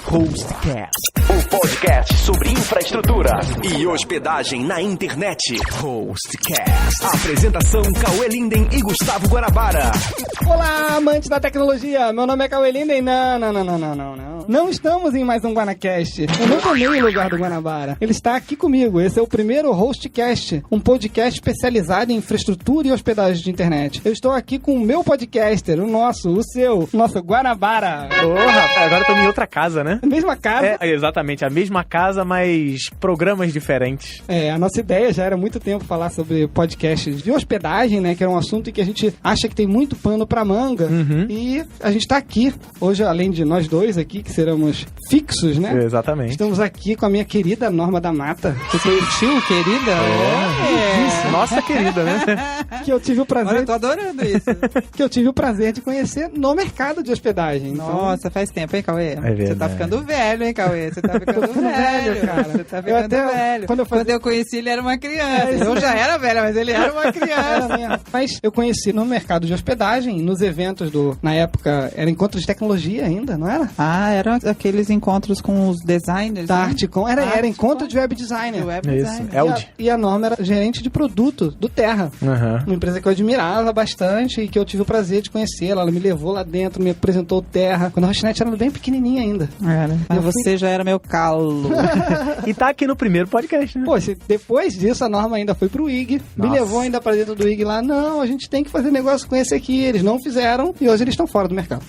Hostcast, o podcast sobre infraestrutura e hospedagem na internet. Hostcast. Apresentação: Cauê Linden e Gustavo Guanabara. Olá, amantes da tecnologia. Meu nome é Cauê Linden. Não estamos em mais um GuanaCast. Eu não tomei o lugar do Guanabara. Ele está aqui comigo. Esse é o primeiro Hostcast, um podcast especializado em infraestrutura e hospedagem de internet. Eu estou aqui com o meu podcaster, o nosso Guanabara. Ô, rapaz, agora estamos em outra casa, né? Mesma casa. É, exatamente, a mesma casa, mas programas diferentes. A nossa ideia já era há muito tempo falar sobre podcasts de hospedagem, né? Que era um assunto que a gente acha que tem muito pano pra manga. Uhum. E a gente tá aqui, hoje, além de nós dois aqui, que seremos fixos, né? Exatamente. Estamos aqui com a minha querida Norma da Mata. Você curtiu, querida? Nossa querida, né? Que eu tive o prazer... Olha, eu tô adorando isso. Que eu tive o prazer de conhecer no mercado de hospedagem. Então... Nossa, faz tempo, hein, Cauê? Verdade. Você tá ficando velho, hein, Cauê? Você tá ficando velho, cara. Você tá ficando velho. Quando eu conheci, ele era uma criança. Eu já era velha, mas ele era uma criança. Mas eu conheci no mercado de hospedagem, nos eventos na época, era encontro de tecnologia ainda, não era? Ah, eram aqueles encontros com os designers. Da Articom. Era encontro de web designer. Isso, Eld. E a Norma era gerente de produto do Terra. Uhum. Uma empresa que eu admirava bastante e que eu tive o prazer de conhecê-la. Ela me levou lá dentro, me apresentou o Terra. Quando a Hostnet era bem pequenininha ainda. Era. Mas você já era meu calo. E tá aqui no primeiro podcast, né? Pô, depois disso a Norma ainda foi pro IG. Me levou ainda pra dentro do IG lá. Não, a gente tem que fazer negócio com esse aqui. Eles não fizeram e hoje eles estão fora do mercado.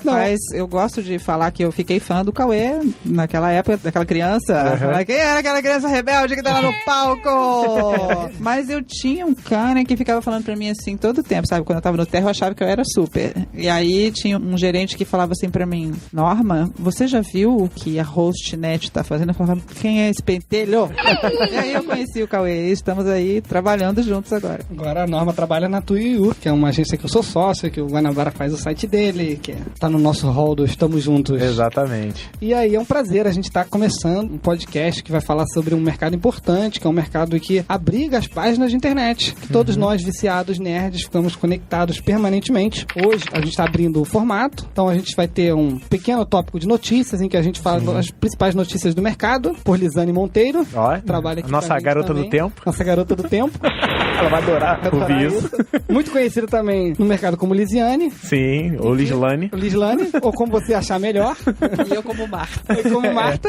Mas eu gosto de falar que eu fiquei fã do Cauê naquela época, daquela criança. Uhum. Falar, quem era aquela criança rebelde que tá lá no palco? Mas eu tinha um cara que ficava falando pra mim assim todo o tempo, sabe? Quando eu tava no Terra eu achava que eu era super. E aí tinha um gerente que falava assim pra mim: Norma, você já viu o que a Hostnet tá fazendo? Eu falava: quem é esse pentelho? E aí eu conheci o Cauê e estamos aí trabalhando juntos agora. Agora a Norma trabalha na Tuiu, que é uma agência que eu sou sócio, que o Guanabara faz o site dele, que tá no nosso hall do Estamos Juntos. Exatamente. E aí é um prazer, a gente tá começando um podcast que vai falar sobre um mercado importante, que é um mercado que abriga as páginas de internet, que todos nós, viciados nerds, ficamos conectados permanentemente. Hoje a gente tá abrindo o formato, então a gente vai ter um pequeno tópico de notícias, em que a gente fala as principais notícias do mercado, por Lisane Monteiro. Ó, trabalha aqui nossa garota também. do tempo. Nossa garota do tempo. Ela vai adorar ouvir isso. Muito conhecida também no mercado como Lisiane. Sim, ou Lislane. Lislane, ou como você achar melhor. E eu como Marta. E como Marta.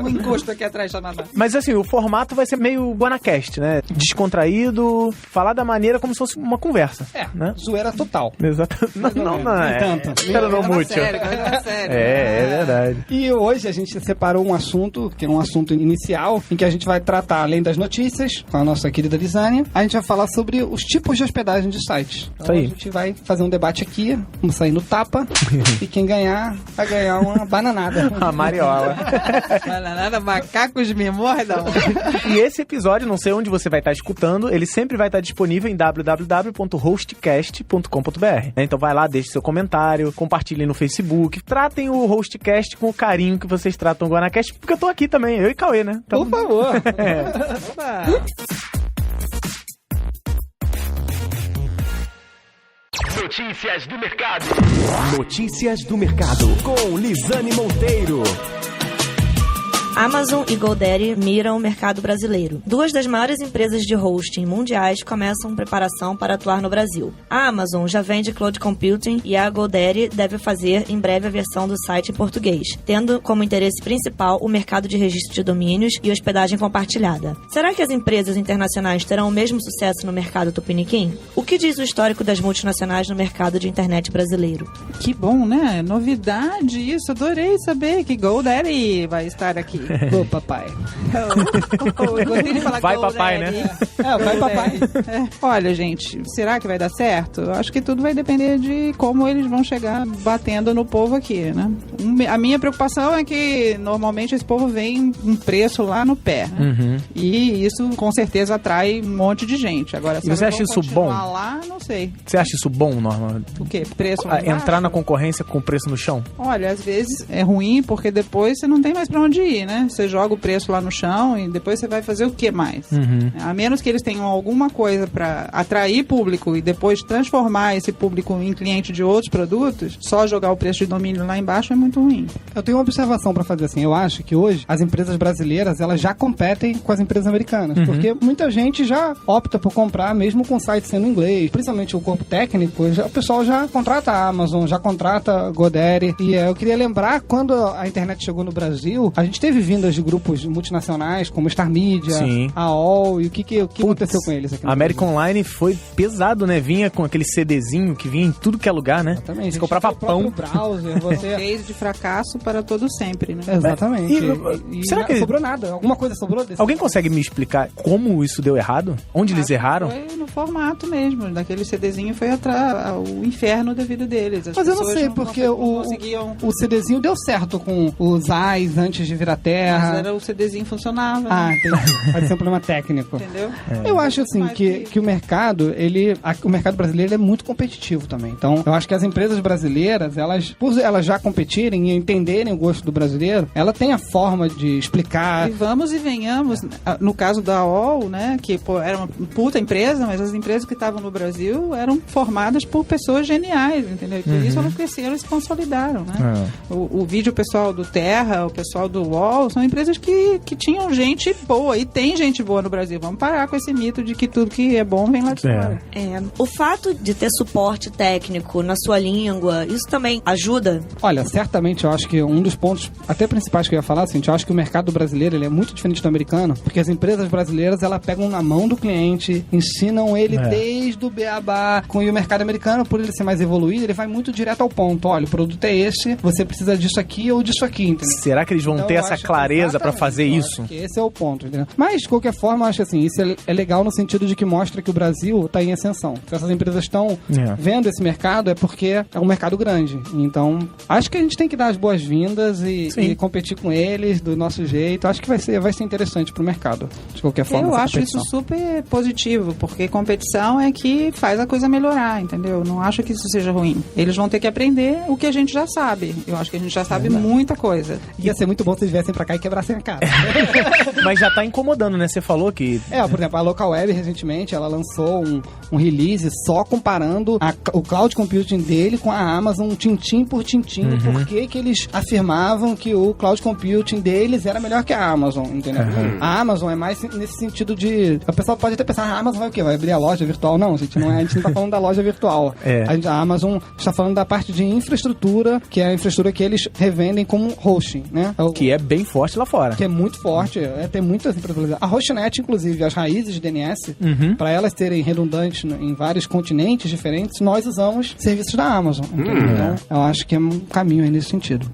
Um encosto aqui atrás chamado. Mas assim, o formato vai ser meio GuanaCast, né? Descontraído, falar da maneira como se fosse uma conversa. Né? Zoeira total. Exato. Não é. Tanto. Espera não muito. É verdade. E hoje a gente separou um assunto, que é um assunto inicial, em que a gente vai tratar, além das notícias, com a nossa querida Lisane, a gente vai falar sobre os tipos de hospedagem de sites. Então a gente vai fazer um debate aqui, vamos sair no tapa, e quem ganhar, vai ganhar uma bananada. A mariola. Bananada, macacos me mordam. E esse episódio, não sei onde você vai estar escutando, ele sempre vai estar disponível em www.hostcast.com.br. Então vai lá, deixe seu comentário, compartilhe no Facebook, tratem o Hostcast com o carinho que vocês tratam o GuanaCast, porque eu tô aqui também, eu e Cauê, né? Então... Por favor. Opa. Notícias do mercado. Notícias do mercado com Lisane Monteiro. Amazon e GoDaddy miram o mercado brasileiro. Duas das maiores empresas de hosting mundiais começam preparação para atuar no Brasil. A Amazon já vende cloud computing e a GoDaddy deve fazer em breve a versão do site em português, tendo como interesse principal o mercado de registro de domínios e hospedagem compartilhada. Será que as empresas internacionais terão o mesmo sucesso no mercado tupiniquim? O que diz o histórico das multinacionais no mercado de internet brasileiro? Que bom, né? Novidade isso. Adorei saber que GoDaddy vai estar aqui. Ô, papai. Gostei de falar vai, GoDaddy. papai, né? Vai, papai. Olha, gente, será que vai dar certo? Eu acho que tudo vai depender de como eles vão chegar batendo no povo aqui, né? A minha preocupação é que normalmente esse povo vem um preço lá no pé, né? Uhum. E isso com certeza atrai um monte de gente. Agora, se você acha isso bom? Lá, não sei. Você acha isso bom, Norma? O quê? Preço entrar na concorrência com o preço no chão? Olha, às vezes é ruim porque depois você não tem mais pra onde ir, né? né? Você joga o preço lá no chão e depois você vai fazer o que mais? A menos que eles tenham alguma coisa para atrair público e depois transformar esse público em cliente de outros produtos, só jogar o preço de domínio lá embaixo é muito ruim. Eu tenho uma observação para fazer assim. Eu acho que hoje as empresas brasileiras, elas já competem com as empresas americanas, porque muita gente já opta por comprar mesmo com o site sendo em inglês, principalmente o corpo técnico, o pessoal já contrata a Amazon, já contrata a GoDaddy. E eu queria lembrar, quando a internet chegou no Brasil, a gente teve vindas de grupos multinacionais como Star Media, Sim. a AOL, e o que aconteceu com eles aqui no A American Brasil? Online foi pesado, né? Vinha com aquele CDzinho que vinha em tudo que é lugar, né? Exatamente. Você comprava o próprio pão. browser, você... Case de fracasso para todo sempre, né? Exatamente. E será não que- sobrou nada? Alguma coisa sobrou desse? Alguém consegue me explicar como isso deu errado? Onde eles erraram? Foi no formato mesmo. Daquele CDzinho foi o inferno da vida deles. As Mas eu não pessoas sei, porque não o conseguiam... o CDzinho deu certo com os AIS antes de virar Mas terra. era o CDzinho funcionava. Ah, né? entendi. Pode ser um problema técnico. Entendeu? Eu acho assim Mas que o mercado, o mercado brasileiro é muito competitivo também. Então, eu acho que as empresas brasileiras, por elas já competirem e entenderem o gosto do brasileiro, ela tem a forma de explicar. E vamos e venhamos, no caso da AOL, né, que era uma puta empresa, mas as empresas que estavam no Brasil eram formadas por pessoas geniais, entendeu? E por isso elas cresceram e se consolidaram, né? O vídeo, o pessoal do Terra, o pessoal do UOL, são empresas que tinham gente boa, e tem gente boa no Brasil. Vamos parar com esse mito de que tudo que é bom vem lá de fora. O fato de ter suporte técnico na sua língua, isso também ajuda? Olha, certamente eu acho que um dos pontos até principais que eu ia falar, assim, eu acho que o mercado brasileiro ele é muito diferente do americano, porque as empresas brasileiras, elas pegam na mão do cliente, ensinam ele desde o beabá, e o mercado americano, por ele ser mais evoluído, ele vai muito direto ao ponto. Olha, o produto é esse, você precisa disso aqui ou disso aqui, entendeu? Será que eles vão Então, ter eu essa acho que clareza pra exatamente, fazer eu isso? acho que esse é o ponto, entendeu? Mas, de qualquer forma, eu acho assim, isso é legal no sentido de que mostra que o Brasil está em ascensão. Se essas empresas estão vendo esse mercado, é porque é um mercado grande. Então, acho que a gente tem que dar as boas-vindas e competir com eles do nosso jeito. Acho que vai ser interessante pro mercado, de qualquer forma. Eu essa acho competição. isso super positivo, porque competição é que faz a coisa melhorar, entendeu? Não acho que isso seja ruim. Eles vão ter que aprender o que a gente já sabe. Eu acho que a gente já sabe muita coisa. Ia ser muito bom se eles viessem pra cá e quebrassem a cara. Mas já tá incomodando, né? Você falou que... Por exemplo, a Local Web, recentemente, ela lançou um release só comparando o cloud computing dele com a Amazon, tintim por tintim, porque que eles afirmavam que o cloud computing deles era melhor que a Amazon, entendeu? A Amazon é mais nesse sentido de... O pessoal pode até pensar, a Amazon vai o quê? Vai abrir a loja virtual? Não, gente, a gente não tá falando da loja virtual. A Amazon está falando da parte de infraestrutura, que é a infraestrutura que eles revendem como hosting, né? Que é bem forte lá fora. Que é muito forte, tem muitas empresas. A Hostnet, inclusive, as raízes de DNS, para elas terem redundante em vários continentes diferentes, nós usamos serviços da Amazon. Então, eu acho que é um caminho aí nesse sentido.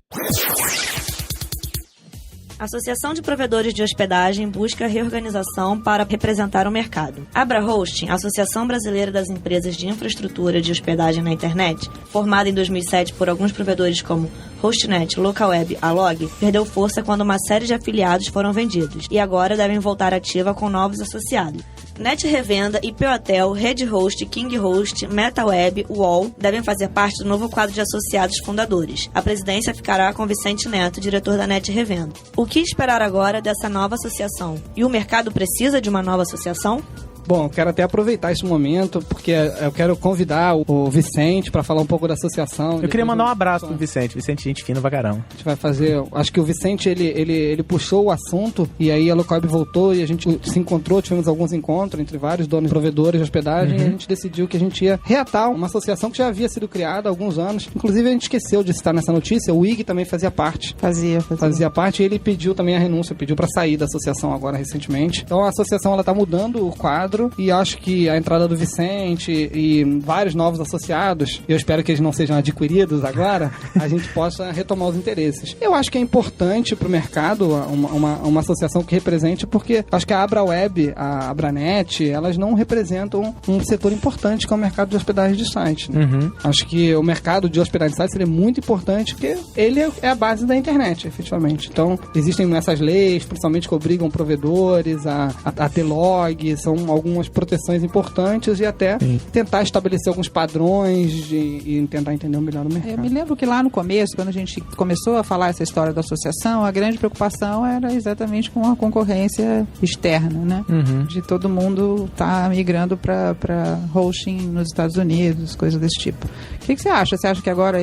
A Associação de Provedores de Hospedagem busca reorganização para representar o mercado. Abra Hosting, Associação Brasileira das Empresas de Infraestrutura de Hospedagem na Internet, formada em 2007 por alguns provedores como Hostnet, Localweb, Alog, perdeu força quando uma série de afiliados foram vendidos e agora devem voltar ativa com novos associados. Net Revenda, IP Hotel, Rede Host, King Host, MetaWeb, UOL devem fazer parte do novo quadro de associados fundadores. A presidência ficará com Vicente Neto, diretor da Net Revenda. O que esperar agora dessa nova associação? E o mercado precisa de uma nova associação? Bom, eu quero até aproveitar esse momento, porque eu quero convidar o Vicente para falar um pouco da associação. Eu queria mandar um abraço pro Vicente. Vicente, gente fina pra caramba. A gente vai fazer... Acho que o Vicente, ele puxou o assunto, e aí a Localweb voltou, e a gente se encontrou, tivemos alguns encontros entre vários donos provedores de hospedagem, e a gente decidiu que a gente ia reatar uma associação que já havia sido criada há alguns anos. Inclusive, a gente esqueceu de citar nessa notícia, o IG também fazia parte. Fazia parte, e ele pediu também a renúncia, pediu para sair da associação agora recentemente. Então, a associação, ela tá mudando o quadro, e acho que a entrada do Vicente e vários novos associados, eu espero que eles não sejam adquiridos agora, a gente possa retomar os interesses. Eu acho que é importante pro mercado uma associação que represente, porque acho que a AbraWeb, a Abranet, elas não representam um setor importante que é o mercado de hospedagem de site. Né? Acho que o mercado de hospedagem de site seria muito importante, porque ele é a base da internet, efetivamente. Então, existem essas leis, principalmente que obrigam provedores a ter log, são algumas proteções importantes e até tentar estabelecer alguns padrões e tentar entender melhor o mercado. Eu me lembro que lá no começo, quando a gente começou a falar essa história da associação, a grande preocupação era exatamente com a concorrência externa, né? De todo mundo estar migrando para hosting nos Estados Unidos, coisas desse tipo. O que você acha? Você acha que agora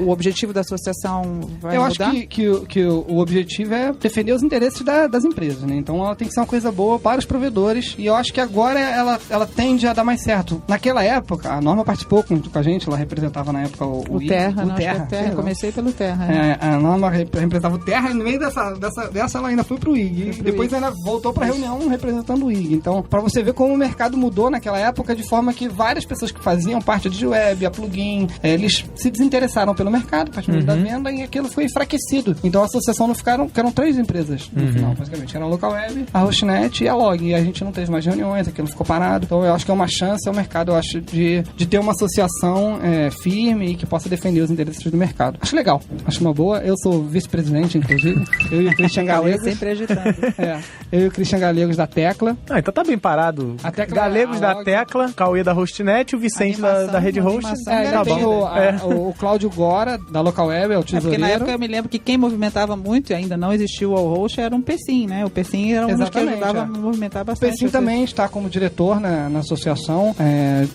o objetivo da associação vai mudar? Eu acho que o objetivo é defender os interesses das empresas, né? Então ela tem que ser uma coisa boa para os provedores e eu acho que agora ela tende a dar mais certo. Naquela época, a Norma participou com a gente, ela representava na época o Terra. Terra. Comecei pelo Terra. A Norma representava o Terra e no meio dessa ela ainda foi pro IG. E depois ela voltou pra reunião representando o IG. Então, pra você ver como o mercado mudou naquela época, de forma que várias pessoas que faziam parte de web, a plugin, eles se desinteressaram pelo mercado, partindo da venda, e aquilo foi enfraquecido. Então a associação não ficaram 3 empresas no final, basicamente. Era a Local Web, a Hostnet e a Log. E a gente não teve mais reuniões, aquilo ficou parado. Então eu acho que é uma chance ao mercado, eu acho, de ter uma associação firme e que possa defender os interesses do mercado. Acho legal. Acho uma boa. Eu sou vice-presidente, inclusive. Eu e o Christian Galegos. Sempre agitando. Eu e o Christian Galegos da Tecla. Então tá bem parado. A Tecla, Galegos da Tecla, Cauê da Hostnet, o Vicente da Rede Host. Tá bom. O Cláudio Gora, da Local Web, é o tesoureiro. Porque na época eu me lembro que quem movimentava muito, e ainda não existiu o Host, era um PSIM, né? O PSIM era um dos que ajudava a movimentar bastante. O PSIM também está como diretor na associação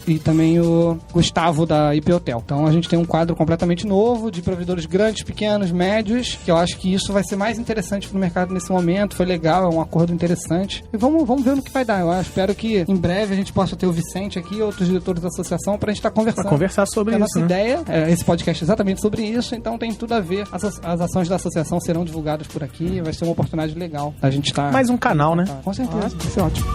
e também o Gustavo da IP Hotel. Então a gente tem um quadro completamente novo de provedores grandes, pequenos, médios, que eu acho que isso vai ser mais interessante para o mercado nesse momento. Foi legal, é um acordo interessante. E vamos ver no que vai dar. Eu espero que em breve a gente possa ter o Vicente aqui e outros diretores da associação para a gente estar conversando. Para conversar sobre isso. A nossa ideia esse podcast é exatamente sobre isso, então tem tudo a ver. As ações da associação serão divulgadas por aqui, vai ser uma oportunidade legal a gente estar... Mais um canal, né? Com certeza, vai ser ótimo.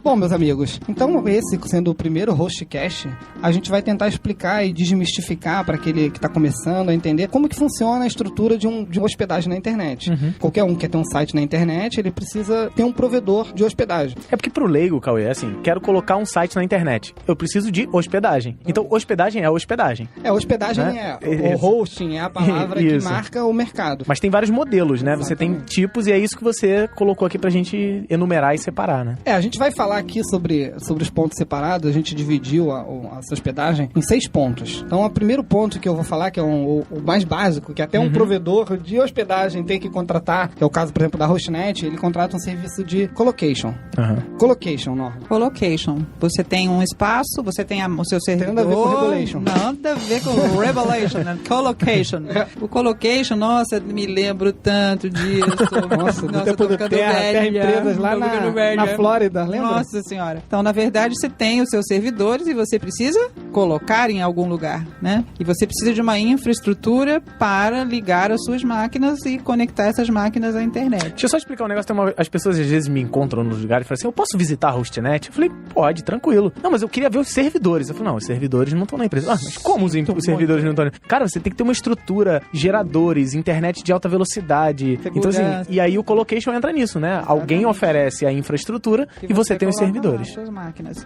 Bom, meus amigos, então esse sendo o primeiro Hostcast, a gente vai tentar explicar e desmistificar para aquele que está começando a entender como que funciona a estrutura de uma hospedagem na internet. Qualquer um que quer ter um site na internet, ele precisa ter um provedor de hospedagem. É porque pro leigo, Cauê, assim, quero colocar um site na internet. Eu preciso de hospedagem. Então, hospedagem é hospedagem. Hospedagem né? O hosting é a palavra que marca o mercado. Mas tem vários modelos, né? Exatamente. Você tem tipos e é isso que você colocou aqui pra gente enumerar e separar, né? A gente vai falar aqui sobre os pontos separados. A gente dividiu essa hospedagem em 6 pontos. Então, o primeiro ponto que eu vou falar, que é o mais básico, que até um provedor de hospedagem tem que contratar, que é o caso, por exemplo, da Hostnet, ele contrata um serviço de colocation. Colocation, Norma. Colocation. Você tem um espaço, você tem o seu servidor... Tem nada a ver com Revelation. Nada a ver com Revelation, né? Colocation. O Colocation, nossa, me lembro tanto disso. Nossa, do tempo do Terra Empresas lá na Flórida, lembra? Nossa senhora. Então, na verdade, você tem os seus servidores e você precisa colocar em algum lugar, né? E você precisa de uma infraestrutura para ligar as suas máquinas e conectar essas máquinas à internet. Deixa eu só explicar um negócio. As pessoas às vezes me encontram nos lugares e falam assim, eu posso visitar a Hostnet? Eu falei, pode, tranquilo. Não, mas eu queria ver os servidores. Eu falei, não, os servidores não estão na empresa. Mas como os servidores não estão? Cara, você tem que ter uma estrutura, geradores, internet de alta velocidade. Segurança. Então assim, e aí o colocation entra nisso, né? Alguém oferece a infraestrutura e você tem os servidores. Suas máquinas.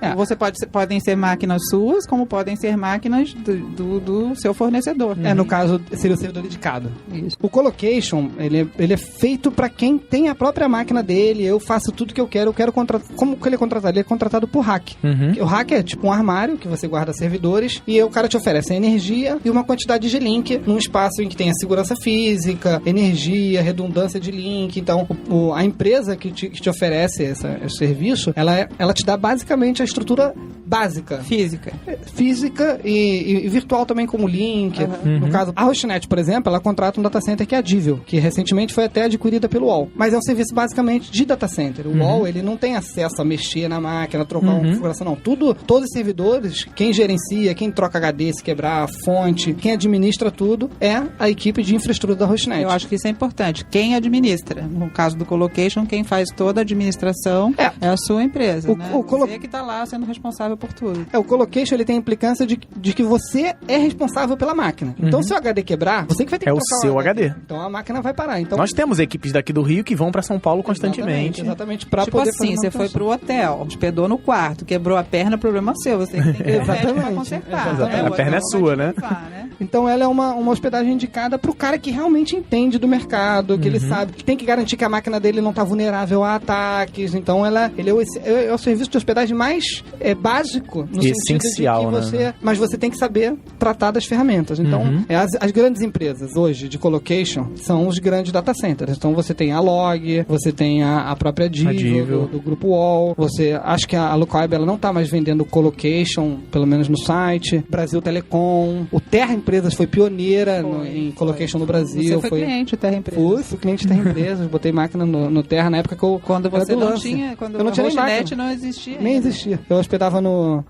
Podem ser máquinas suas, como podem ser máquinas do seu fornecedor. No caso, seria o servidor dedicado. Isso. O colocation, ele é feito para quem tem a própria máquina dele. Eu faço tudo que eu quero contratar. Como que ele é contratado? Ele é contratado por hack. O hack é tipo um armário que você guarda servidores e o cara te oferece a energia e uma quantidade de link num espaço em que tem a segurança física, energia, redundância de link. Então, a empresa que te oferece esse serviço, ela te dá basicamente a estrutura básica. Física e virtual também, como link. No caso, a Hostnet, por exemplo, ela contrata um data center que é a Divil, que recentemente foi até adquirida pelo UOL. Mas é um serviço basicamente de data center. O UOL, ele não tem acesso a mexer na máquina, trocar uma configuração, não. Todos os servidores, quem gerencia, quem troca HD, se quebrar, a fonte, quem administra tudo, é a equipe de infraestrutura da Hostnet. Eu acho que isso é importante. Quem administra? No caso do Colocation, quem faz toda a administração é a sua empresa, né? Você que está lá sendo responsável responsável por tudo. O colocation, ele tem a implicância de que você é responsável pela máquina. Então, se o HD quebrar, você que vai ter que É o trocar seu HD. Então, a máquina vai parar. Então, Nós temos equipes daqui do Rio que vão pra São Paulo constantemente. Exatamente, pra Tipo poder assim, fazer você foi pro hotel, hospedou no quarto, quebrou a perna, problema seu. Você tem que ir ao médico pra consertar. Exatamente. né? A perna é O hotel sua, vai né? te levar, né? Então ela é uma hospedagem indicada pro cara que realmente entende do mercado, que ele sabe que tem que garantir que a máquina dele não tá vulnerável a ataques. Então ele é o serviço de hospedagem mais básico no essencial, sentido de que você... né? Mas você tem que saber tratar das ferramentas. Então, as grandes empresas hoje de colocation são os grandes data centers. Então você tem a Log, você tem a própria Divo do grupo UOL. Acho que a Lookweb ela não tá mais vendendo colocation, pelo menos no site. Brasil Telecom. O Terra Empresas foi pioneira em colocation no Brasil. Você foi cliente do Terra Empresas. Fui cliente de Terra Empresas. Botei máquina no Terra na época que eu... Quando você era do não Lance. tinha... Quando eu não a tinha nem Hostnet máquina. não existia. Nem ainda. existia.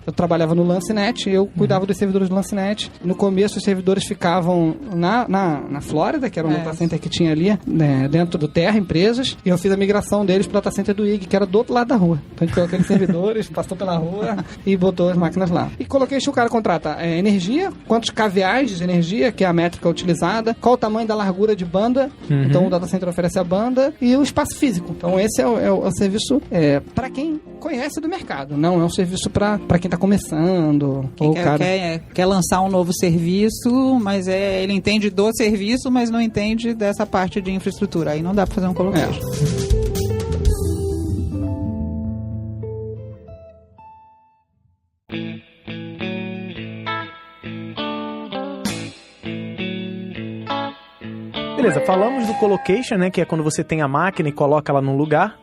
Eu trabalhava no Lancenet, eu cuidava dos servidores do Lancenet. No começo, os servidores ficavam na Flórida, que era um data center que tinha ali, né, dentro do Terra Empresas, e eu fiz a migração deles pro data center do IG, que era do outro lado da rua. Então a gente pegou aqueles servidores, passou pela rua e botou as máquinas lá. E coloquei se o cara contrata energia, quantos kVA de energia, que é a métrica utilizada, qual o tamanho da largura de banda, então o data center oferece a banda, e o espaço físico. Então esse é o serviço para quem conhece do mercado, não é um serviço para quem tá começando. Quem quer lançar um novo serviço, mas ele entende do serviço, mas não entende dessa parte de infraestrutura. Aí não dá para fazer um colocation. Beleza, falamos do colocation, né? Que é quando você tem a máquina e coloca ela num lugar,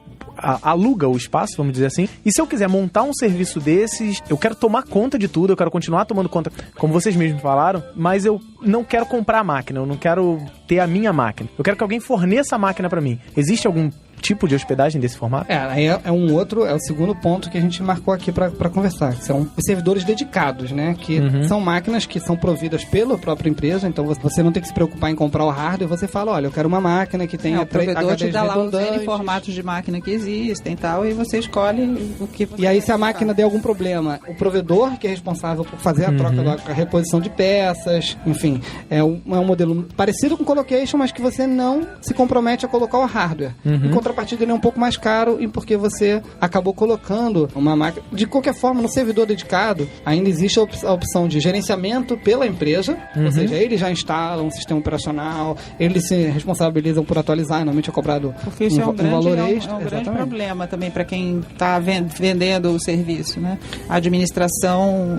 aluga o espaço, vamos dizer assim. E se eu quiser montar um serviço desses, eu quero tomar conta de tudo, eu quero continuar tomando conta, como vocês mesmos falaram, mas eu não quero comprar a máquina, eu não quero ter a minha máquina. Eu quero que alguém forneça a máquina pra mim. Existe algum tipo de hospedagem desse formato? É o segundo ponto que a gente marcou aqui para conversar, que são os servidores dedicados, né? Que são máquinas que são providas pela própria empresa, então você não tem que se preocupar em comprar o hardware, você fala, olha, eu quero uma máquina que tenha o provedor te dá lá os redundantes. N formatos de máquina que existem e tal, e você escolhe o que você E aí, quer se a colocar. máquina der algum problema, o provedor que é responsável por fazer a troca, a reposição de peças, enfim, é um modelo parecido com o colocation, mas que você não se compromete a colocar o hardware. Em contrapartida, ele é um pouco mais caro e porque você acabou colocando uma máquina. De qualquer forma, no servidor dedicado, ainda existe a opção de gerenciamento pela empresa, ou seja, eles já instalam um sistema operacional, eles se responsabilizam por atualizar, normalmente é cobrado Porque isso é um valor grande, extra. é um grande Exatamente. problema também para quem está vendendo o serviço, né? A administração,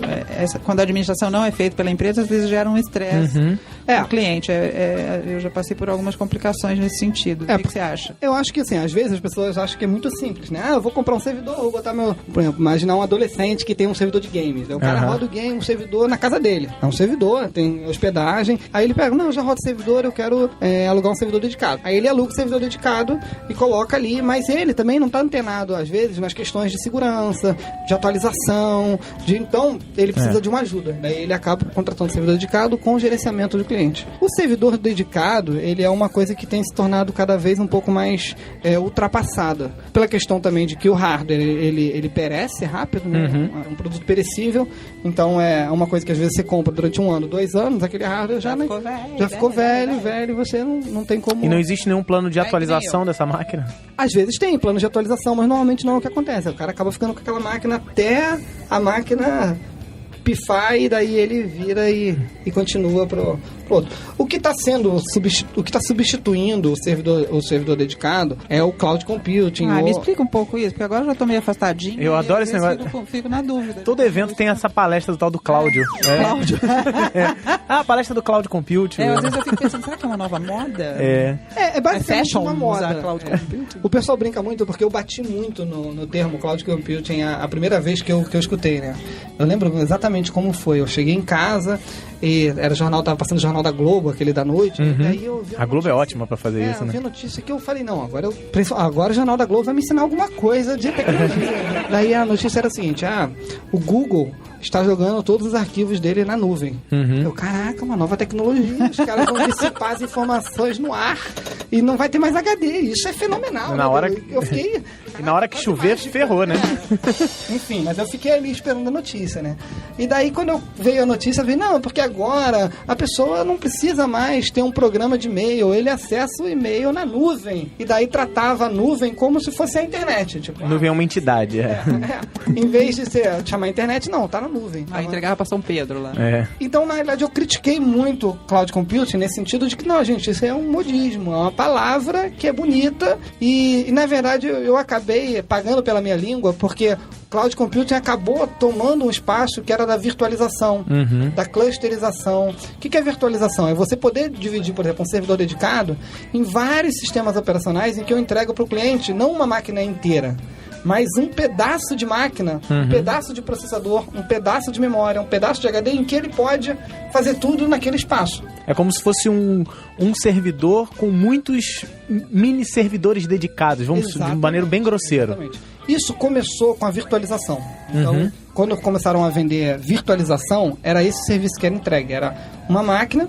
quando a administração não é feita pela empresa, às vezes gera um estresse no cliente. Eu já passei por algumas complicações nesse sentido. O que você acha? Eu acho que, assim, às vezes as pessoas acham que é muito simples, né? Eu vou comprar um servidor, vou botar por exemplo, imaginar um adolescente que tem um servidor de games. O cara roda o game, um servidor na casa dele. É um servidor, tem hospedagem. Aí ele pega, não, eu já rodo servidor, eu quero alugar um servidor dedicado. Aí ele aluga o servidor dedicado e coloca ali, mas ele também não está antenado, às vezes, nas questões de segurança, de atualização, então ele precisa de uma ajuda. Daí ele acaba contratando um servidor dedicado com o gerenciamento do cliente. O servidor dedicado, ele é uma coisa que tem se tornado cada vez um pouco mais ultrapassada. Pela questão também de que o hardware, ele perece rápido, né? É um produto perecível, então é uma coisa que às vezes você compra durante 1 ano, 2 anos, aquele hardware já ficou velho, você não tem como... E não existe nenhum plano de atualização dessa máquina? Às vezes tem plano de atualização, mas normalmente não é o que acontece. O cara acaba ficando com aquela máquina até a máquina pifar e daí ele vira e continua pro outro. O que está substituindo o servidor dedicado é o cloud computing. Me explica um pouco isso, porque agora eu já tô meio afastadinho. Eu adoro esse negócio. Fico na dúvida. Todo evento tem essa palestra do tal do Cláudio. Cláudio. A palestra do Cloud Computing. Às vezes eu fico pensando, será que é uma nova moda? É basicamente fashion uma moda. usar cloud computing? O pessoal brinca muito porque eu bati muito no termo cloud computing a primeira vez que eu escutei, né? Eu lembro exatamente como foi. Eu cheguei em casa e tava passando o Jornal da Globo, aquele da noite. E daí eu vi a Globo é ótima pra fazer isso, eu né? vi a notícia que eu falei, não, agora o Jornal da Globo vai me ensinar alguma coisa de tecnologia. Daí a notícia era a seguinte, o Google está jogando todos os arquivos dele na nuvem. Eu, caraca, uma nova tecnologia. Os caras vão dissipar as informações no ar E não vai ter mais HD. Isso é fenomenal. Na né? hora Eu fiquei... E na hora que chover, mágica. ferrou, né? Enfim, mas eu fiquei ali esperando a notícia, né? E daí, quando eu veio a notícia, eu vi, não, porque agora a pessoa não precisa mais ter um programa de e-mail, ele acessa o e-mail na nuvem. E daí tratava a nuvem como se fosse a internet. Tipo, Nuvem é uma entidade, Em vez de chamar a internet, não, tá na nuvem. Entregava pra São Pedro lá. Então, na realidade, eu critiquei muito o cloud computing nesse sentido de que, não, gente, isso é um modismo, é uma palavra que é bonita e na verdade, eu acabei pagando pela minha língua porque cloud computing acabou tomando um espaço que era da virtualização, da clusterização. O que é virtualização? É você poder dividir, por exemplo, um servidor dedicado em vários sistemas operacionais em que eu entrego para o cliente não uma máquina inteira, mas um pedaço de máquina, um pedaço de processador, um pedaço de memória, um pedaço de HD em que ele pode fazer tudo naquele espaço. É como se fosse um servidor com muitos mini servidores dedicados, de maneira bem grosseira. Exatamente. Isso começou com a virtualização. Então, quando começaram a vender virtualização, era esse serviço que era entregue. Era uma máquina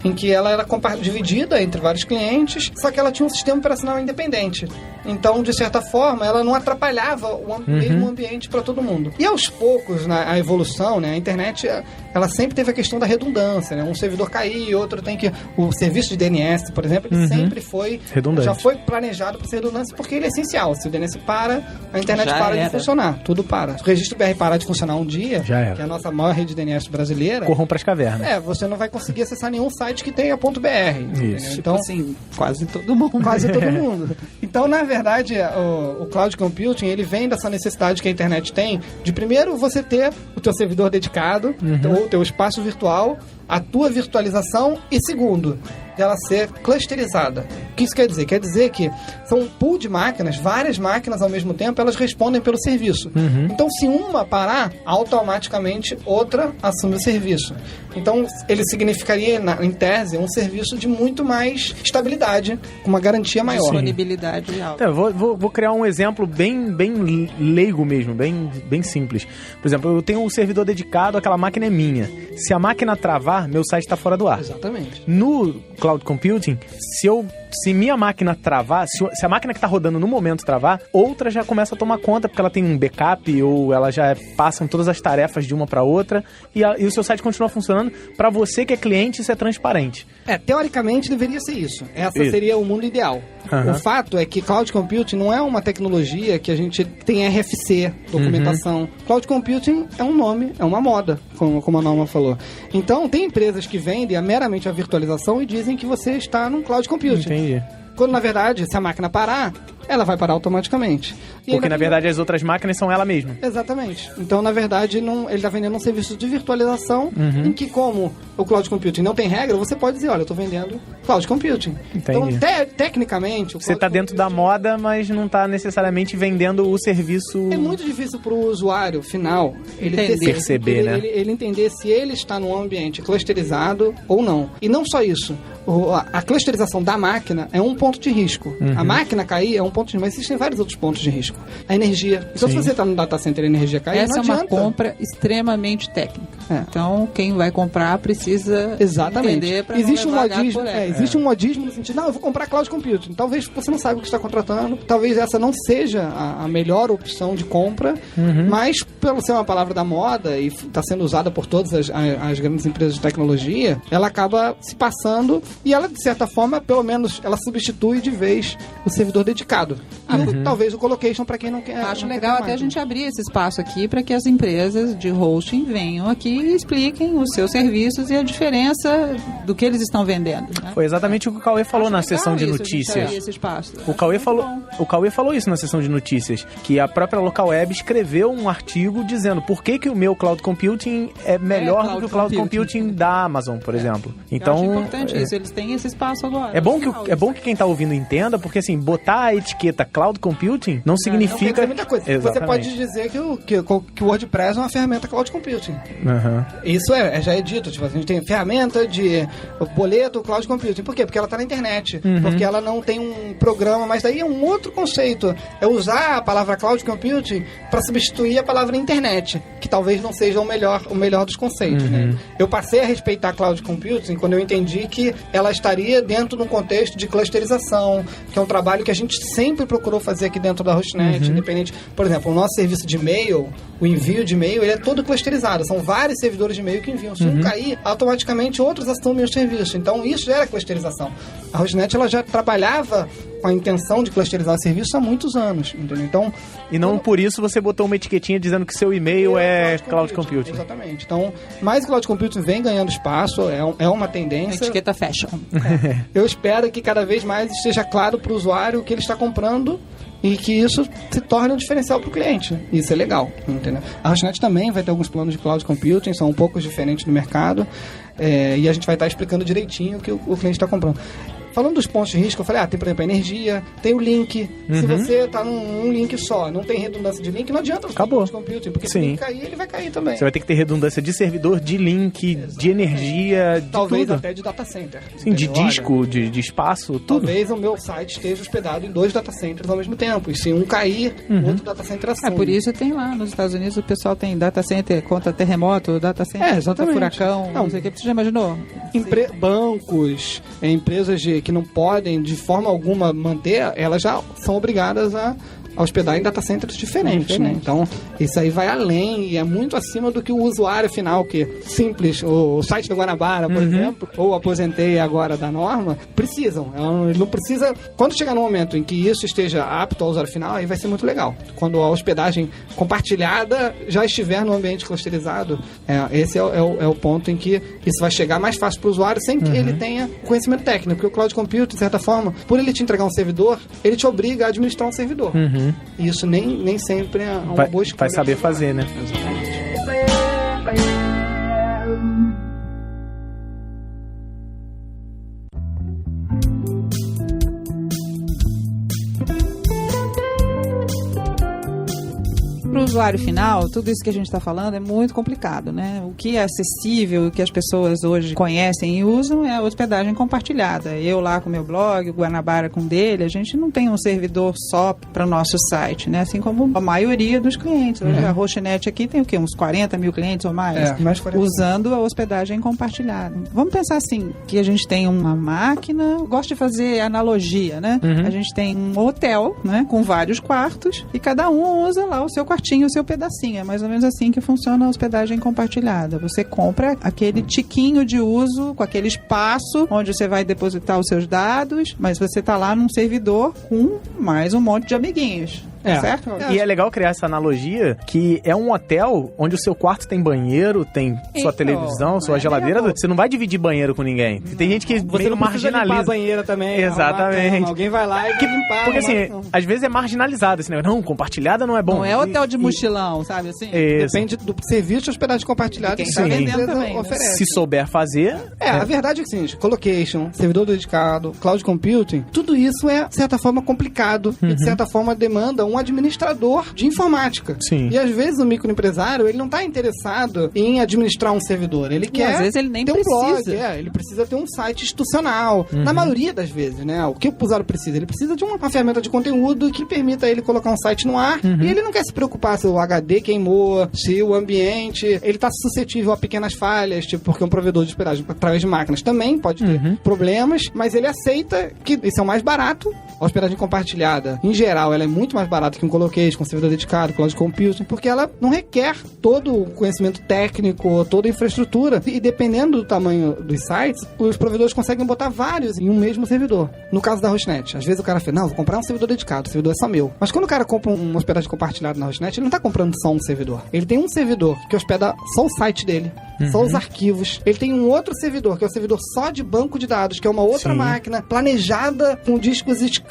em que ela era dividida entre vários clientes, só que ela tinha um sistema operacional independente. Então, de certa forma, ela não atrapalhava o mesmo ambiente para todo mundo. E aos poucos, a evolução, né, a internet, ela sempre teve a questão da redundância, né? Um servidor cair, outro tem que... O serviço de DNS, por exemplo, ele sempre foi... redundante. Já foi planejado para ser redundância porque ele é essencial. Se o DNS para, a internet Já para era. de funcionar. Tudo para. Se o registro BR parar de funcionar um dia, Já era. que é a nossa maior rede de DNS brasileira... Corram pras cavernas. você não vai conseguir acessar nenhum site que tenha .br. Isso. Então, Assim, quase todo mundo. quase todo mundo. Então, na verdade, o cloud computing, ele vem dessa necessidade que a internet tem de, primeiro, você ter o teu servidor dedicado, ou o teu espaço virtual, a tua virtualização, e segundo, dela ser clusterizada. O que isso quer dizer? Quer dizer que são um pool de máquinas, várias máquinas ao mesmo tempo, elas respondem pelo serviço. Então, se uma parar, automaticamente outra assume o serviço. Então, ele significaria, em tese, um serviço de muito mais estabilidade, com uma garantia maior. Disponibilidade alta. Então, vou criar um exemplo bem leigo mesmo, bem simples. Por exemplo, eu tenho um servidor dedicado, aquela máquina é minha. Se a máquina travar, meu site está fora do ar. Exatamente. No cloud computing, se minha máquina travar, se a máquina que está rodando no momento travar, outra já começa a tomar conta, porque ela tem um backup, ou ela já passam todas as tarefas de uma para outra, e o seu site continua funcionando. Para você que é cliente, isso é transparente. Teoricamente deveria ser isso. Essa Isso. seria o mundo ideal. O fato é que cloud computing não é uma tecnologia que a gente tem RFC, documentação. Cloud computing é um nome, é uma moda, como a Norma falou. Então, tem empresas que vendem meramente a virtualização e dizem que você está num cloud computing. Entendi. Quando, na verdade, se a máquina parar, ela vai parar automaticamente. E Porque, ainda na tem- verdade, as outras máquinas são ela mesma. Exatamente. Então, na verdade, ele está vendendo um serviço de virtualização em que, como o cloud computing não tem regra, você pode dizer, olha, eu estou vendendo cloud computing. Entendi. Então, tecnicamente... o Você cloud está dentro da computing moda, mas não está necessariamente vendendo o serviço... É muito difícil para o usuário final ele Entender. Perceber, né? ele entender se ele está num ambiente clusterizado ou não. E não só isso. A clusterização da máquina é um ponto de risco. A máquina cair é um ponto de risco, mas existem vários outros pontos de risco. A energia. Então, Sim. se você está no data center e a energia cair, Essa é não uma adianta. compra extremamente técnica. É. Então, quem vai comprar precisa Exatamente. entender para Existe não um levar gato modismo, por ela. existe um modismo no sentido, não, eu vou comprar cloud computing. Talvez você não saiba o que está contratando, talvez essa não seja a melhor opção de compra, mas pelo ser uma palavra da moda e está sendo usada por todas as grandes empresas de tecnologia, ela acaba se passando e ela, de certa forma, pelo menos, ela substitui de vez o servidor dedicado. E talvez o colocation para quem não quer. Acho não quer legal até máquina. a gente abrir esse espaço aqui para que as empresas de hosting venham aqui e expliquem os seus serviços e a diferença do que eles estão vendendo. Né? Foi exatamente o que o Cauê falou na Acho legal sessão de isso, a gente notícias. abrir esse espaço. O Cauê falou isso na sessão de notícias, que a própria Local Web escreveu um artigo dizendo por que o meu cloud computing é melhor do que o cloud computing da Amazon, por exemplo. Então, eu acho Então, importante isso, eles têm esse espaço agora. é bom Legal que quem tá ouvindo entenda, porque assim, botar a etiqueta cloud computing não Não quer significa... dizer muita coisa. Você Exatamente. pode dizer que o WordPress é uma ferramenta cloud computing. Aham. Isso já é dito. Tipo, a gente tem ferramenta de boleto cloud computing. Por quê? Porque ela está na internet. Porque ela não tem um programa, mas daí é um outro conceito. É usar a palavra cloud computing para substituir a palavra internet, que talvez não seja o melhor dos conceitos. Né? Eu passei a respeitar cloud computing quando eu entendi que ela estaria dentro de um contexto de clusterization. clusterização, que é um trabalho que a gente sempre procurou fazer aqui dentro da HostNet, independente. Por exemplo, o nosso serviço de e-mail, o envio de e-mail, ele é todo clusterizado. São vários servidores de e-mail que enviam. Se um cair, automaticamente outros assumem o serviço. Então, isso já era clusterização. A HostNet, ela já trabalhava com a intenção de clusterizar o serviço há muitos anos, entendeu? Então, e não por isso você botou uma etiquetinha dizendo que seu e-mail é Cloud Computing. Exatamente. Então, mais o Cloud Computing vem ganhando espaço, é uma tendência. Etiqueta fashion. Eu espero que cada vez mais esteja claro para o usuário o que ele está comprando e que isso se torne um diferencial para o cliente. Isso é legal, entendeu? A HostNet também vai ter alguns planos de Cloud Computing, são um pouco diferentes do mercado, e a gente vai estar explicando direitinho o que o cliente está comprando. Falando dos pontos de risco, eu falei, tem, por exemplo, a energia, tem o link. Se você tá num link só, não tem redundância de link, não adianta você acabou. De computing, porque se o link cair, ele vai cair também. Você vai ter que ter redundância de servidor, de link, de energia, de talvez tudo. Até de data center. Sim, de disco, de espaço, tudo. Talvez o meu site esteja hospedado em 2 data centers ao mesmo tempo. E se um cair, o outro data center assume. Por isso tem lá nos Estados Unidos, o pessoal tem data center contra terremoto, data center contra furacão, não sei o que. Você já imaginou? Bancos, empresas que não podem de forma alguma manter, elas já são obrigadas a hospedar em data centers diferentes, né? Então, isso aí vai além e é muito acima do que o usuário final, que simples, o site do Guanabara, por exemplo, ou Aposentei agora da Norma, precisam. Ele não precisa... Quando chegar no momento em que isso esteja apto ao usuário final, aí vai ser muito legal. Quando a hospedagem compartilhada já estiver no ambiente clusterizado, esse é o ponto em que isso vai chegar mais fácil para o usuário sem que ele tenha conhecimento técnico. Porque o Cloud Computing, de certa forma, por ele te entregar um servidor, ele te obriga a administrar um servidor. E isso nem sempre é uma boa escolha. Vai saber fazer, né? Exatamente. Para o usuário final, tudo isso que a gente está falando é muito complicado, né? O que é acessível, o que as pessoas hoje conhecem e usam é a hospedagem compartilhada. Eu lá com o meu blog, o Guanabara com o dele, a gente não tem um servidor só para o nosso site, né? Assim como a maioria dos clientes. Hoje a HostNet aqui tem o quê? Uns 40 mil clientes ou mais? Mais 40. Usando a hospedagem compartilhada. Vamos pensar assim, que a gente tem uma máquina, eu gosto de fazer analogia, né? A gente tem um hotel, né? Com vários quartos e cada um usa lá o seu quartinho, o seu pedacinho. É mais ou menos assim que funciona a hospedagem compartilhada. Você compra aquele tiquinho de uso, com aquele espaço onde você vai depositar os seus dados, mas você tá lá num servidor com mais um monte de amiguinhos. Certo? E é legal criar essa analogia que é um hotel onde o seu quarto tem banheiro, tem sua televisão, sua geladeira. Você não vai dividir banheiro com ninguém. Tem gente que você meio não marginaliza. Limpar a banheira também. Exatamente. Alguém vai lá e vai limpar. Porque assim, às vezes é marginalizado esse negócio. Não, compartilhada não é bom. Não é hotel de mochilão, sabe assim? Depende do serviço de hospedagem compartilhada que tá vendendo também, oferece. Se souber fazer... A verdade é que sim, colocation, servidor dedicado, cloud computing, tudo isso é, de certa forma, complicado e, de certa forma, demanda um administrador de informática. Sim. E, às vezes, o microempresário, ele não está interessado em administrar um servidor. Ele quer às vezes ele nem ter um precisa. blog, ele precisa ter um site institucional. Na maioria das vezes, né? O que o usuário precisa? Ele precisa de uma ferramenta de conteúdo que permita ele colocar um site no ar e ele não quer se preocupar se o HD queimou, se o ambiente, ele está suscetível a pequenas falhas, tipo, porque um provedor de hospedagem através de máquinas também pode ter problemas, mas ele aceita que isso é o mais barato. A hospedagem compartilhada, em geral, ela é muito mais barata que um colocation, com servidor dedicado, cloud computing, porque ela não requer todo o conhecimento técnico, toda a infraestrutura. E dependendo do tamanho dos sites, os provedores conseguem botar vários em um mesmo servidor. No caso da HostNet, às vezes o cara fala, não, vou comprar um servidor dedicado, o servidor é só meu. Mas quando o cara compra uma hospedagem compartilhada na HostNet, ele não está comprando só um servidor. Ele tem um servidor que hospeda só o site dele, só os arquivos. Ele tem um outro servidor, que é o servidor só de banco de dados, que é uma outra máquina planejada com discos SCSI,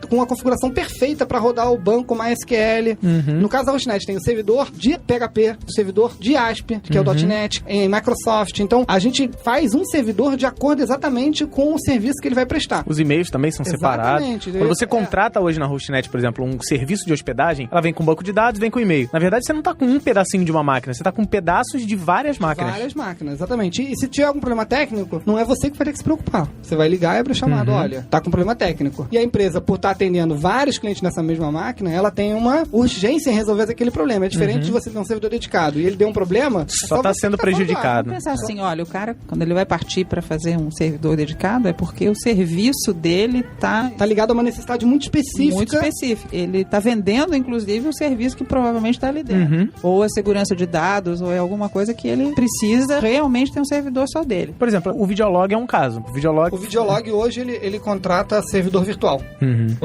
com uma configuração perfeita para rodar o banco MySQL. No caso da HostNet, tem o servidor de PHP, o servidor de ASP, que é o .NET, em Microsoft. Então, a gente faz um servidor de acordo exatamente com o serviço que ele vai prestar. Os e-mails também são separados. Quando você contrata hoje na HostNet, por exemplo, um serviço de hospedagem, ela vem com banco de dados, vem com e-mail. Na verdade, você não tá com um pedacinho de uma máquina, você tá com pedaços de várias máquinas. máquinas. Várias máquinas, exatamente. E se tiver algum problema técnico, não é você que vai ter que se preocupar. Você vai ligar e abrir o chamado, olha, tá com problema técnico. E a empresa, por estar atendendo vários clientes nessa mesma máquina, ela tem uma urgência em resolver aquele problema. É diferente de você ter um servidor dedicado e ele deu um problema, só tá sendo prejudicado. Vamos pensar assim, olha, o cara, quando ele vai partir para fazer um servidor dedicado, é porque o serviço dele tá ligado a uma necessidade muito específica. Muito específica. Ele tá vendendo, inclusive, o serviço que provavelmente tá ali dentro. Ou a segurança de dados, ou é alguma coisa que ele precisa realmente ter um servidor só dele. Por exemplo, o Videolog é um caso. O Videolog hoje, ele contrata servidor virtual.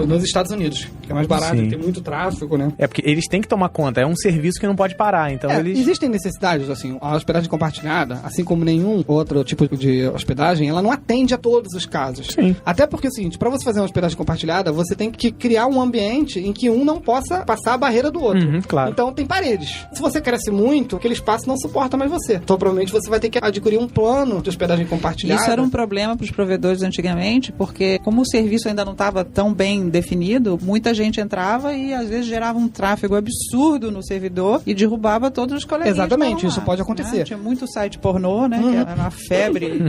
Nos Estados Unidos, que é mais barato, tem muito tráfego, né? É porque eles têm que tomar conta. É um serviço que não pode parar, então Existem necessidades, assim, a hospedagem compartilhada, assim como nenhum outro tipo de hospedagem, ela não atende a todos os casos. Sim. Até porque é o seguinte, pra você fazer uma hospedagem compartilhada, você tem que criar um ambiente em que um não possa passar a barreira do outro. Claro. Então tem paredes. Se você cresce muito, aquele espaço não suporta mais você. Então provavelmente você vai ter que adquirir um plano de hospedagem compartilhada. Isso era um problema para os provedores antigamente, porque como o serviço ainda não estava tão bem definido, muita gente entrava e às vezes gerava um tráfego absurdo no servidor e derrubava todos os coleguinhas. Exatamente, isso pode acontecer. Né? Tinha muito site pornô, né? Que era uma febre.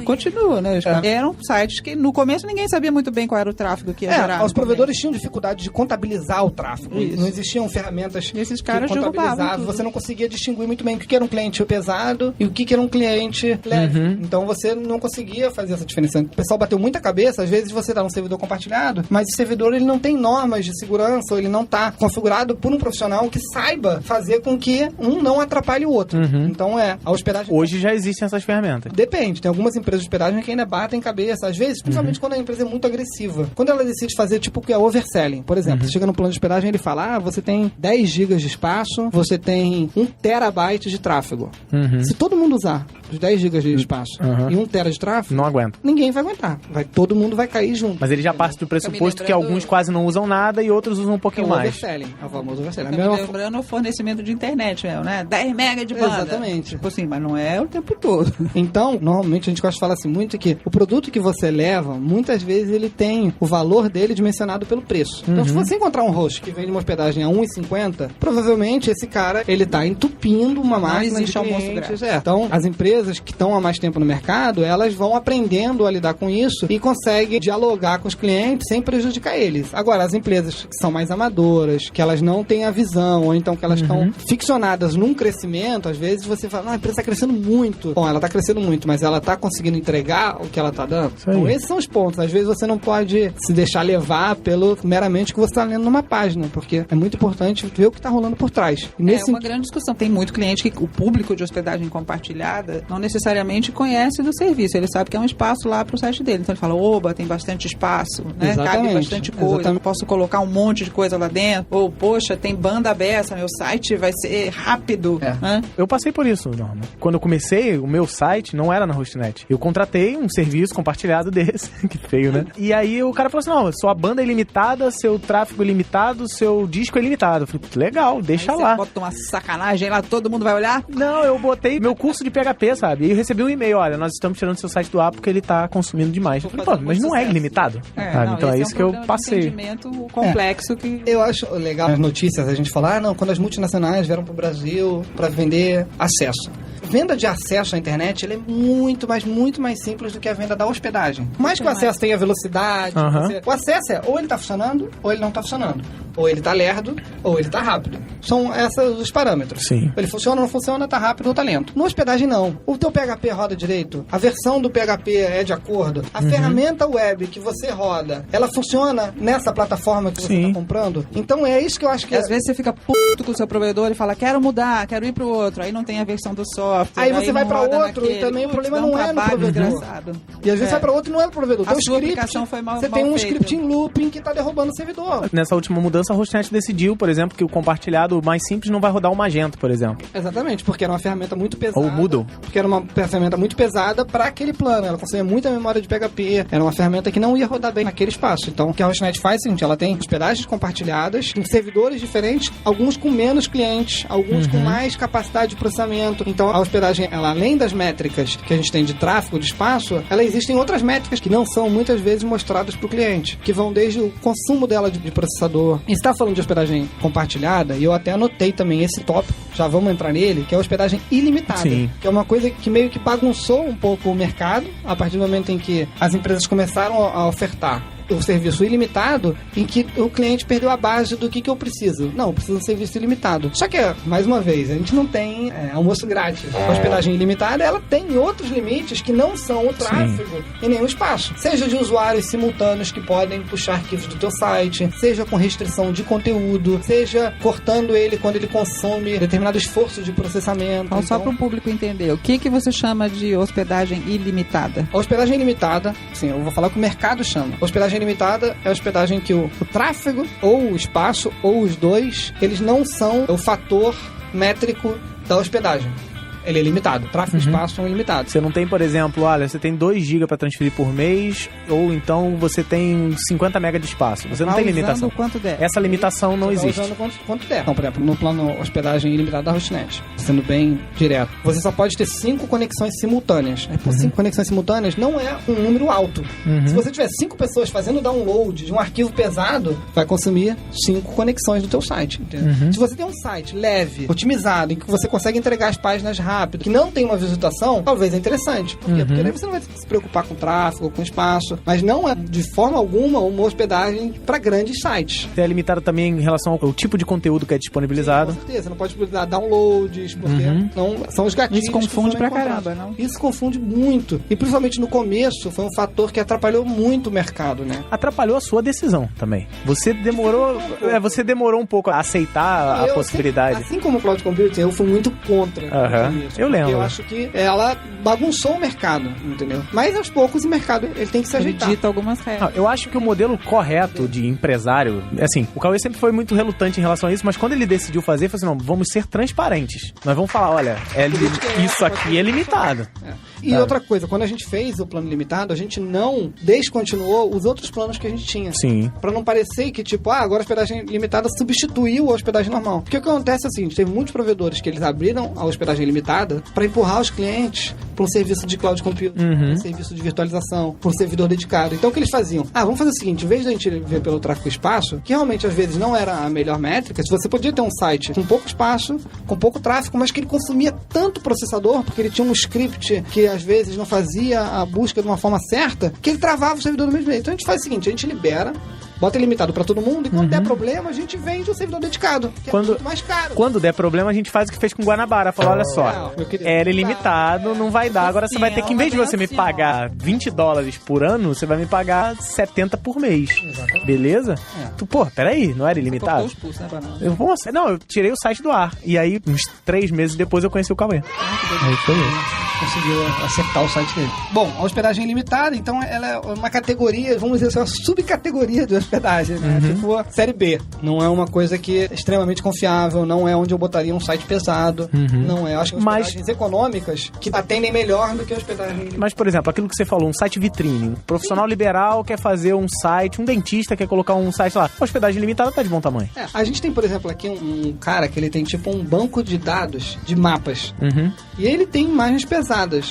Continua, né? Eram sites que no começo ninguém sabia muito bem qual era o tráfego que ia gerar. Os provedores tinham dificuldade de contabilizar o tráfego. Isso. Não existiam ferramentas e esses caras que contabilizavam. Você não conseguia distinguir muito bem o que era um cliente pesado e o que era um cliente leve. Então você não conseguia fazer essa diferença. O pessoal bateu muita cabeça. Às vezes você dá um servidor compartilhado, mas o servidor ele não tem normas de segurança, ou ele não está configurado por um profissional que saiba fazer com que um não atrapalhe o outro. Então a hospedagem... Hoje já existem essas ferramentas. Depende. Tem algumas empresas de hospedagem que ainda batem cabeça. Às vezes, principalmente quando a empresa é muito agressiva. Quando ela decide fazer tipo o que é overselling, por exemplo, você chega no plano de hospedagem e ele fala, você tem 10 GB de espaço, você tem 1 terabyte de tráfego. Se todo mundo usar os 10 GB de espaço e 1 tera de tráfego, não aguenta. Ninguém vai aguentar. Todo mundo vai cair junto. Mas ele já parte do pressuposto que alguns quase não usam nada e outros usam um pouquinho mais. Overselling, é o famoso overselling. Lembrando o fornecimento de internet mesmo, né? 10 mega de banda. Exatamente. Tipo assim, mas não é o tempo todo. Então, normalmente a gente gosta de falar assim muito que o produto que você leva, muitas vezes ele tem o valor dele dimensionado pelo preço. Então, se você encontrar um host que vende uma hospedagem a R$1,50, provavelmente esse cara, ele tá entupindo uma máquina de clientes. Então, as empresas que estão há mais tempo no mercado, elas vão aprendendo a lidar com isso e conseguem dialogar com os clientes sem prejudicar eles. Agora, as empresas que são mais amadoras, que elas não têm a visão, ou então que elas estão ficcionadas num crescimento, às vezes você fala, a empresa está crescendo muito. Bom, ela está crescendo muito, mas ela está conseguindo entregar o que ela está dando. Então, esses são os pontos. Às vezes você não pode se deixar levar pelo meramente que você está lendo numa página, porque é muito importante ver o que está rolando por trás. É uma grande discussão. Tem muito cliente que o público de hospedagem compartilhada não necessariamente conhece do serviço. Ele sabe que é um espaço lá para o site dele. Então ele fala, oba, tem bastante espaço, né? Cabe bastante coisa. Eu posso colocar um monte de coisa lá dentro. Ou, poxa, tem banda aberta, meu site vai ser rápido. Né? Eu passei por isso, Norma. Quando eu comecei, o meu site não era na Hostnet. Eu contratei um serviço compartilhado desse. Que feio, né? E aí o cara falou assim, não, sua banda é ilimitada, seu tráfego é ilimitado, seu disco é ilimitado. Eu falei, legal, deixa aí lá. Você bota uma sacanagem lá, todo mundo vai olhar? Não, eu botei meu curso de PHP, sabe? E eu recebi um e-mail, olha, nós estamos tirando seu site do ar porque ele tá consumindo demais. Eu falei, pô, mas não é ilimitado. Então é isso que eu passei. Entendimento complexo que... Eu acho legal as notícias, a gente falar, quando as multinacionais vieram pro Brasil para vender acesso. Venda de acesso à internet, ele é muito mais simples do que a venda da hospedagem. Mais que o acesso tenha velocidade, o acesso é ou ele tá funcionando ou ele não tá funcionando. Ou ele tá lerdo ou ele tá rápido. São esses os parâmetros. Sim. Ele funciona ou não funciona, tá rápido ou tá lento. No hospedagem não. O teu PHP roda direito, a versão do PHP é de acordo, a ferramenta web que você roda, ela funciona nessa plataforma que você tá comprando. Então é isso que eu acho que... Às vezes você fica puto com o seu provedor e fala, quero mudar, quero ir pro outro. Aí não tem a versão do software. Aí você vai pra outro e também o problema não é no provedor. Engraçado. E às vezes vai pra outro e não é no provedor. A sua aplicação foi mal Você tem um feita. script em looping que tá derrubando o servidor. Nessa última mudança, a Hostnet decidiu, por exemplo, que o compartilhado mais simples não vai rodar o Magento, por exemplo. Exatamente, porque era uma ferramenta muito pesada. Ou o Moodle. Porque era uma ferramenta muito pesada pra aquele plano. Ela consumia muita memória de PHP. Era uma ferramenta que não ia rodar bem naquele espaço. Então, o que a Hostnet faz é o seguinte, ela tem hospedagens compartilhadas, com servidores diferentes, alguns com menos clientes, alguns com mais capacidade de processamento. Então, a hospedagem, ela, além das métricas que a gente tem de tráfego, de espaço, ela existem outras métricas que não são muitas vezes mostradas para o cliente, que vão desde o consumo dela de processador. E você está falando de hospedagem compartilhada, e eu até anotei também esse tópico, já vamos entrar nele, que é a hospedagem ilimitada. Sim. Que é uma coisa que meio que bagunçou um pouco o mercado, a partir do momento em que as empresas começaram a ofertar o serviço ilimitado, em que o cliente perdeu a base do que eu preciso. Não, eu preciso de um serviço ilimitado. Só que, mais uma vez, a gente não tem almoço grátis. A hospedagem ilimitada, ela tem outros limites que não são o tráfego em nenhum espaço. Seja de usuários simultâneos que podem puxar arquivos do teu site, seja com restrição de conteúdo, seja cortando ele quando ele consome determinado esforço de processamento. Então, só para o público entender, o que você chama de hospedagem ilimitada? A hospedagem ilimitada, sim, eu vou falar o que o mercado chama. A hospedagem ilimitada é a hospedagem que o tráfego, ou o espaço, ou os dois, eles não são o fator métrico da hospedagem. Ele é limitado. Tráfego e espaço são ilimitados. Você não tem, por exemplo, olha, você tem 2 GB para transferir por mês, ou então você tem 50 MB de espaço. Você não tem limitação. Quanto der. Essa limitação não existe. Usando quanto der. Então, por exemplo, no plano hospedagem ilimitada da Hostnet, sendo bem direto, você só pode ter 5 conexões simultâneas. Por 5 conexões simultâneas não é um número alto. Se você tiver 5 pessoas fazendo download de um arquivo pesado, vai consumir 5 conexões do teu site. Entendeu? Se você tem um site leve, otimizado, em que você consegue entregar as páginas rápido, que não tem uma visitação, talvez é interessante. Por quê? Porque daí você não vai se preocupar com tráfego, com espaço, mas não é de forma alguma uma hospedagem para grandes sites. É limitado também em relação ao tipo de conteúdo que é disponibilizado. Sim, com certeza, não pode disponibilizar downloads, porque não, são os gatilhos. Isso confunde que pra encontrados. caramba, não? Isso confunde muito. E principalmente no começo, foi um fator que atrapalhou muito o mercado, né? Atrapalhou a sua decisão também. Você demorou um pouco a aceitar a possibilidade. Assim como o Cloud Computing, eu fui muito contra. Eu lembro. Eu acho que ela bagunçou o mercado, entendeu? Mas aos poucos o mercado ele tem que se ajeitar. Dita algumas regras. Eu acho que o modelo correto de empresário, assim, o Cauê sempre foi muito relutante em relação a isso, mas quando ele decidiu fazer, ele falou assim, não, vamos ser transparentes. Nós vamos falar, olha, isso aqui é limitado. E outra coisa, quando a gente fez o plano limitado, a gente não descontinuou os outros planos que a gente tinha. Sim. Pra não parecer que, tipo, agora a hospedagem limitada substituiu a hospedagem normal. Porque o que acontece é o seguinte, teve muitos provedores que eles abriram a hospedagem limitada pra empurrar os clientes pra um serviço de cloud computing, um serviço de virtualização, pra um servidor dedicado. Então o que eles faziam? Vamos fazer o seguinte, em vez de a gente ver pelo tráfego e espaço, que realmente às vezes não era a melhor métrica, se você podia ter um site com pouco espaço, com pouco tráfego, mas que ele consumia tanto processador, porque ele tinha um script que às vezes não fazia a busca de uma forma certa, que ele travava o servidor do mesmo jeito. Então a gente faz o seguinte, a gente libera, bota ilimitado pra todo mundo, e quando der problema, a gente vende o servidor dedicado, que é muito mais caro. Quando der problema, a gente faz o que fez com Guanabara. Fala, olha só, era ilimitado, não vai dar. Agora você vai ter que, em vez de você me pagar $20 por ano, você vai me pagar 70 por mês. Exatamente. Beleza? Peraí, não era ilimitado? Eu tirei o site do ar. E aí, uns 3 meses depois, eu conheci o Cauê. Aí foi isso. Conseguiu acertar o site dele. Bom, a hospedagem ilimitada, então, ela é uma categoria, vamos dizer assim, uma subcategoria de hospedagem, né? Tipo a série B. Não é uma coisa que é extremamente confiável, não é onde eu botaria um site pesado, não é. Eu acho que hospedagens econômicas que atendem melhor do que a hospedagem. Mas, por exemplo, aquilo que você falou, um site vitrine. Um profissional liberal quer fazer um site, um dentista quer colocar um site lá. A hospedagem limitada tá de bom tamanho. A gente tem, por exemplo, aqui um cara que ele tem tipo um banco de dados de mapas. E ele tem imagens pesadas.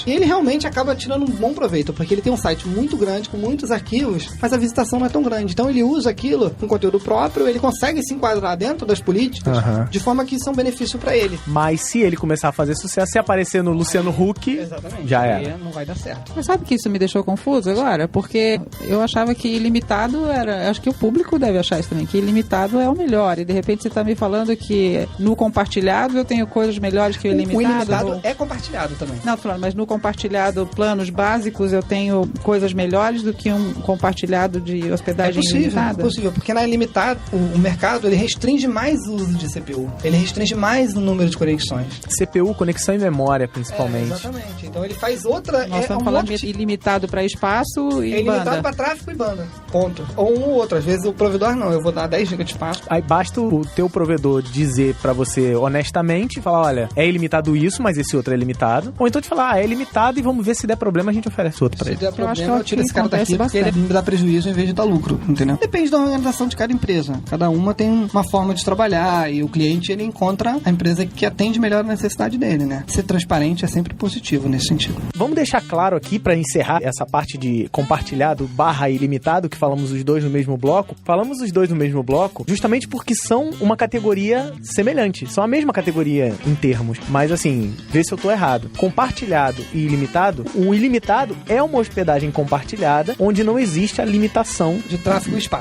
E ele realmente acaba tirando um bom proveito, porque ele tem um site muito grande, com muitos arquivos, mas a visitação não é tão grande. Então ele usa aquilo com conteúdo próprio, ele consegue se enquadrar dentro das políticas, de forma que isso é um benefício pra ele. Mas se ele começar a fazer sucesso, se aparecer no Luciano Huck, já era. Não vai dar certo. Mas sabe que isso me deixou confuso agora? Porque eu achava que ilimitado era... Acho que o público deve achar isso também, que ilimitado é o melhor. E de repente você tá me falando que no compartilhado eu tenho coisas melhores que o ilimitado. O ilimitado é compartilhado também. Não, tô falando, mas no compartilhado planos básicos eu tenho coisas melhores do que um compartilhado de hospedagem ilimitada? É possível, porque na ilimitada o mercado ele restringe mais o uso de CPU. Ele restringe mais o número de conexões. CPU, conexão e memória, principalmente. Exatamente. Então ele faz outra... Nós estamos falando ilimitado para espaço e banda. Ilimitado para tráfego e banda. Ponto. Ou um ou outro. Às vezes o provedor não, eu vou dar 10 GB de espaço. Aí basta o teu provedor dizer pra você honestamente, falar, olha, é ilimitado isso, mas esse outro é limitado. Ou então te falar, é limitado e vamos ver se der problema, a gente oferece outro pra ele. Se der problema, eu tiro esse cara daqui porque ele me dá prejuízo em vez de dar lucro, entendeu? Depende da organização de cada empresa. Cada uma tem uma forma de trabalhar e o cliente, ele encontra a empresa que atende melhor a necessidade dele, né? Ser transparente é sempre positivo nesse sentido. Vamos deixar claro aqui, para encerrar essa parte de compartilhado / ilimitado, que falamos os dois no mesmo bloco. Falamos os dois no mesmo bloco justamente porque são uma categoria semelhante. São a mesma categoria em termos. Mas assim, vê se eu tô errado. Compartilhado e ilimitado, o ilimitado é uma hospedagem compartilhada onde não existe a limitação de tráfego e espaço.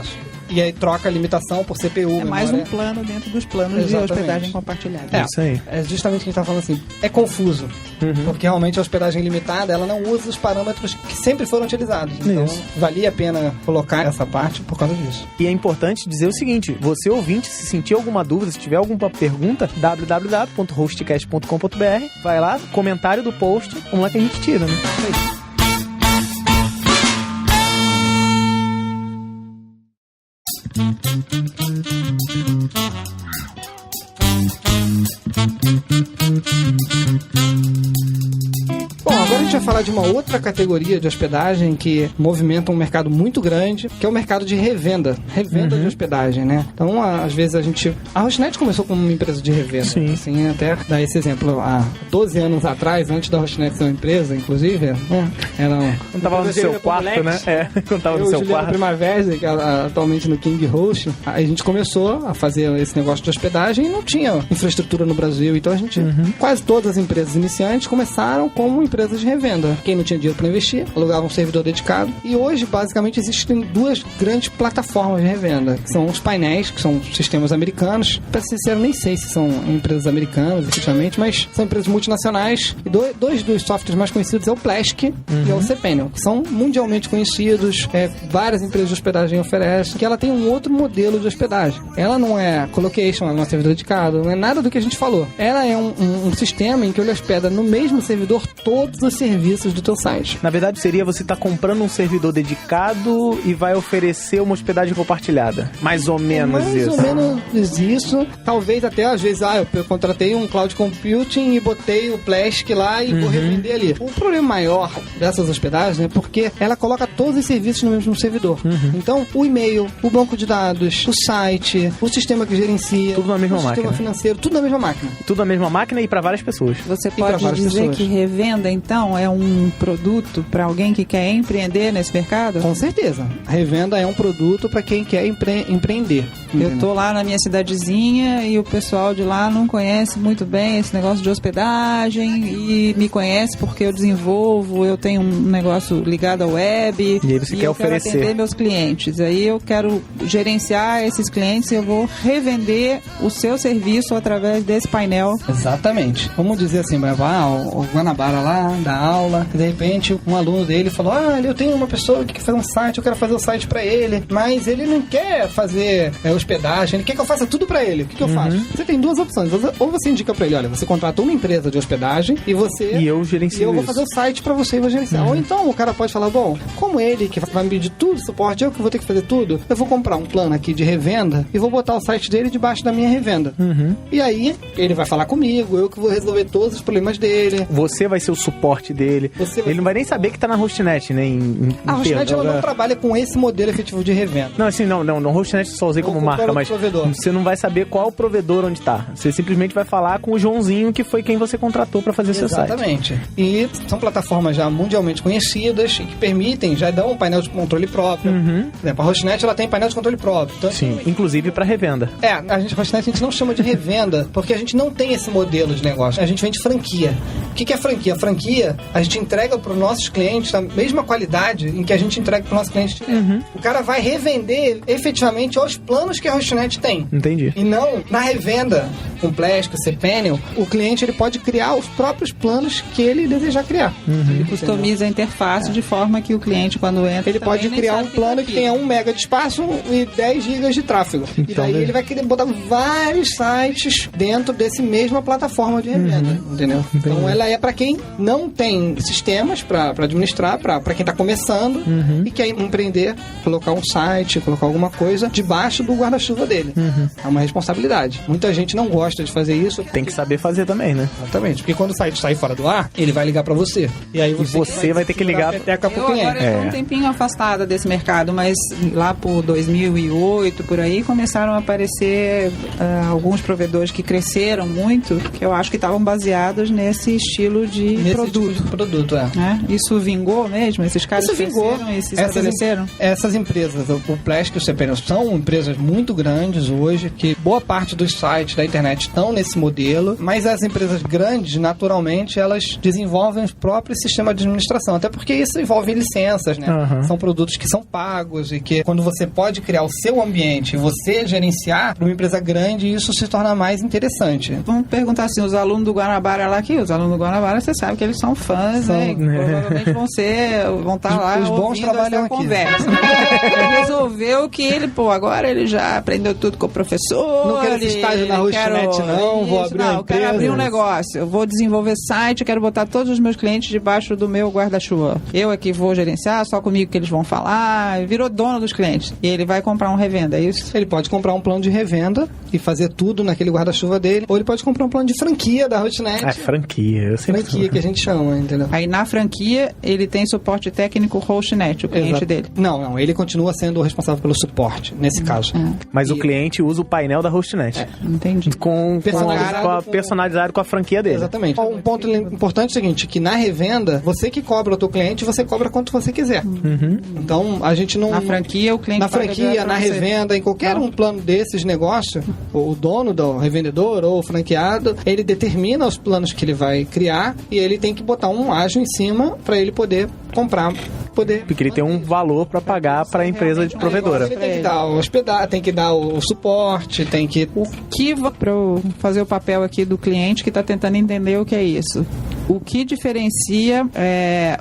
E aí troca a limitação por CPU. É mais um plano dentro dos planos. Exatamente. De hospedagem compartilhada. Isso aí. É justamente o que a gente tá falando assim. É confuso. Porque realmente a hospedagem limitada, ela não usa os parâmetros que sempre foram utilizados. Então, valia a pena colocar essa parte por causa disso. E é importante dizer o seguinte, você ouvinte, se sentir alguma dúvida, se tiver alguma pergunta, www.hostcast.com.br, vai lá, comentário do post, vamos lá que a gente tira, né? É isso. Bom, agora a gente vai falar de uma outra categoria de hospedagem que movimenta um mercado muito grande, que é o mercado de revenda. Revenda de hospedagem, né? Então, às vezes a Hostnet começou como uma empresa de revenda. Sim. Assim, até dar esse exemplo, há 12 anos atrás, antes da Hostnet ser uma empresa, inclusive, era... Quando tava no seu quarto, né? Quando tava no seu quarto. Primavera, que atualmente no King Host, aí a gente começou a fazer esse negócio de hospedagem e não tinha infraestrutura no Brasil. Então a gente, quase todas as empresas iniciantes começaram como empresas de revenda. Quem não tinha dinheiro para investir, alugava um servidor dedicado. E hoje, basicamente, existem duas grandes plataformas de revenda, que são os painéis, que são sistemas americanos. Para ser sincero, nem sei se são empresas americanas, efetivamente, mas são empresas multinacionais. E dois dos softwares mais conhecidos é o Plask e é o cPanel, que são mundialmente conhecidos. Várias empresas de hospedagem oferecem, que ela tem um outro modelo de hospedagem. Ela não é colocation, ela não é servidor dedicado, não é nada do que a gente falou. Ela é um sistema em que ele hospeda no mesmo servidor todos os serviços do teu site. Na verdade, seria você estar comprando um servidor dedicado e vai oferecer uma hospedagem compartilhada. Mais ou menos isso. Mais ou menos isso. Talvez até, às vezes, eu contratei um cloud computing e botei o Plask lá e vou revender ali. O problema maior dessas hospedagens é porque ela coloca todos os serviços no mesmo servidor. Então, o e-mail, o banco de dados, o site, o sistema que gerencia, tudo na mesma máquina. O sistema financeiro, tudo na mesma máquina. Tudo na mesma máquina e para várias pessoas. Você pode dizer que revenda, então, é um produto para alguém que quer empreender nesse mercado? Com certeza. A revenda é um produto para quem quer empreender. Eu tô lá na minha cidadezinha e o pessoal de lá não conhece muito bem esse negócio de hospedagem e me conhece porque eu desenvolvo, eu tenho um negócio ligado à web e aí você quer oferecer. Quero atender meus clientes. Aí eu quero gerenciar esses clientes e eu vou revender o seu serviço através desse painel. Exatamente. Vamos dizer assim, o Guanabara lá, da aula, de repente um aluno dele falou, eu tenho uma pessoa que quer fazer um site, eu quero fazer o site pra ele, mas ele não quer fazer hospedagem, ele quer que eu faça tudo pra ele. O que eu faço? Você tem duas opções. Ou você indica pra ele, olha, você contrata uma empresa de hospedagem e eu gerencio eu vou fazer o site pra você e vou gerenciar. Ou então o cara pode falar, bom, como ele que vai me pedir tudo, suporte, eu que vou ter que fazer tudo, eu vou comprar um plano aqui de revenda e vou botar o site dele debaixo da minha revenda. E aí, ele vai falar comigo, eu que vou resolver todos os problemas dele. Você vai ser o suporte dele. Ele não vai nem saber que tá na Hostnet, né? A Hostnet, ela não trabalha com esse modelo efetivo de revenda. Não, assim, não, Hostnet só usei como marca, mas você não vai saber qual o provedor onde tá. Você simplesmente vai falar com o Joãozinho, que foi quem você contratou pra fazer seu site. Exatamente. E são plataformas já mundialmente conhecidas e que permitem, já dão um painel de controle próprio. Por exemplo, a Hostnet, ela tem painel de controle próprio. Então, sim, inclusive pra revenda. A Hostnet a gente não chama de revenda, porque a gente não tem esse modelo de negócio. A gente vende franquia. O que é franquia? A franquia, a gente entrega para os nossos clientes a mesma qualidade em que a gente entrega para o nosso cliente. O cara vai revender efetivamente os planos que a Hostnet tem. Entendi. E não na revenda com Plask, cPanel, o cliente ele pode criar os próprios planos que ele desejar criar. Ele customiza a interface de forma que o cliente, quando entra, ele pode criar um plano que tenha 1 mega de espaço e 10 gigas de tráfego. Então, e daí ele vai querer botar vários sites dentro desse mesma plataforma de revenda, entendeu? Então ela é para quem não tem sistemas para administrar, para quem tá começando e quer empreender, colocar um site, colocar alguma coisa debaixo do guarda-chuva dele. É uma responsabilidade. Muita gente não gosta de fazer isso. Tem que saber fazer também, né? Exatamente. Porque quando sair fora do ar, ele vai ligar pra você. E aí você vai ter que ligar a peteca pro Eu cliente. agora estou um tempinho afastada desse mercado, mas lá por 2008, por aí, começaram a aparecer alguns provedores que cresceram muito, que eu acho que estavam baseados nesse estilo de produto. Tipo de produto, Né? Isso vingou mesmo? Esses caras Isso vingou. cresceram e se estabeleceram? Essas empresas, o Plask e o CPN, são empresas muito grandes hoje, que boa parte dos sites da internet estão nesse modelo, mas as empresas grandes, naturalmente, elas desenvolvem os próprios sistemas de administração, até porque isso envolve licenças, né? São produtos que são pagos e que quando você pode criar o seu ambiente e você gerenciar, para uma empresa grande, isso se torna mais interessante. Vamos perguntar assim, os alunos do Guanabara lá aqui, os alunos do Guanabara, você sabe que eles são fãs, né? Provavelmente vão estar lá os bons ouvindo trabalham essa aqui. Conversa. Ele resolveu que ele, agora ele já aprendeu tudo com o professor. Não quero esse estágio na Hostnet, não. Vou abrir uma eu quero empresa. abrir um negócio. Eu vou desenvolver site, eu quero botar todos os meus clientes debaixo do meu guarda-chuva. Eu aqui vou gerenciar, só comigo que eles vão falar. Virou dono dos clientes. E ele vai comprar um revenda, é isso? Ele pode comprar um plano de revenda e fazer tudo naquele guarda-chuva dele, ou ele pode comprar um plano de franquia da Hostnet. Franquia. Eu sempre Franquia que a gente chama, entendeu? Aí na franquia, ele tem suporte técnico Hostnet, o cliente dele. Não, ele continua sendo o responsável pelo suporte, nesse caso. Mas o cliente usa o painel da Hostnet. Entendi. Personalizado com a franquia dele. Exatamente. Um ponto importante é o seguinte, que na revenda, você que cobra o teu cliente, você cobra quanto você quiser. Então, a gente não... Na franquia, o cliente Na paga franquia, direto na pra você. revenda, em qualquer um plano desses negócios, o dono do revendedor ou o franqueado, ele determina os planos que ele vai criar e ele tem que botar um ágio em cima para ele poder comprar, Porque ele tem um valor para pagar para a empresa de provedora. Ele tem que dar o hospedar, tem que dar o suporte, tem que... Para eu fazer o papel aqui do cliente que está tentando entender o que é isso. O que diferencia